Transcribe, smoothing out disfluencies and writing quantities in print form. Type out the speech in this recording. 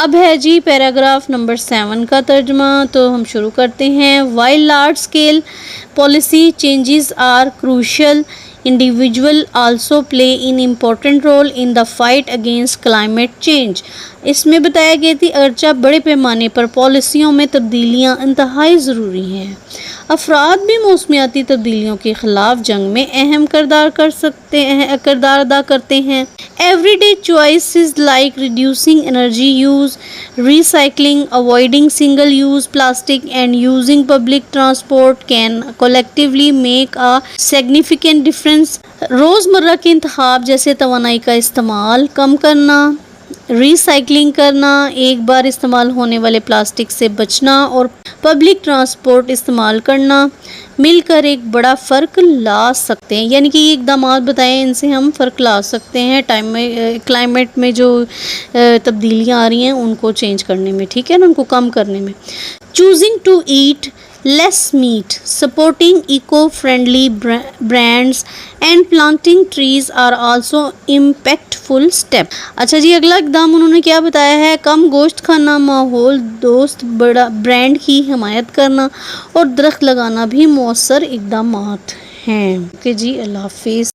اب ہے جی paragraph number 7 کا ترجمہ، تو ہم شروع کرتے ہیں۔ While large scale policy changes are crucial, individuals also play an important role in the fight against climate change۔ اس میں بتایا گیا تھی اگرچہ بڑے پیمانے پر پالیسیوں میں تبدیلیاں انتہائی ضروری ہیں، افراد بھی موسمیاتی تبدیلیوں کے خلاف جنگ میں اہم کردار ادا کرتے ہیں۔ Everyday choices like reducing energy use, recycling, avoiding single-use plastic and using public transport can collectively make a significant difference۔ روزمرہ کے انتخاب جیسے توانائی کا استعمال کم کرنا، ری سائیکلنگ کرنا، ایک بار استعمال ہونے والے پلاسٹک سے بچنا اور پبلک ٹرانسپورٹ استعمال کرنا مل کر ایک بڑا فرق لا سکتے ہیں۔ یعنی کہ یہ اقدامات بتائیں، ان سے ہم فرق لا سکتے ہیں کلائمیٹ میں جو تبدیلیاں آ رہی ہیں ان کو چینج کرنے میں، ٹھیک ہے نا، ان کو کم کرنے میں۔ Choosing to eat less meat, supporting eco friendly brands and planting trees are also impactful step. اچھا جی، اگلا اقدام انہوں نے کیا بتایا ہے؟ کم گوشت کھانا، ماحول دوست برانڈ کی حمایت کرنا اور درخت لگانا بھی مؤثر اقدامات ہیں۔ اوکے جی، اللہ حافظ۔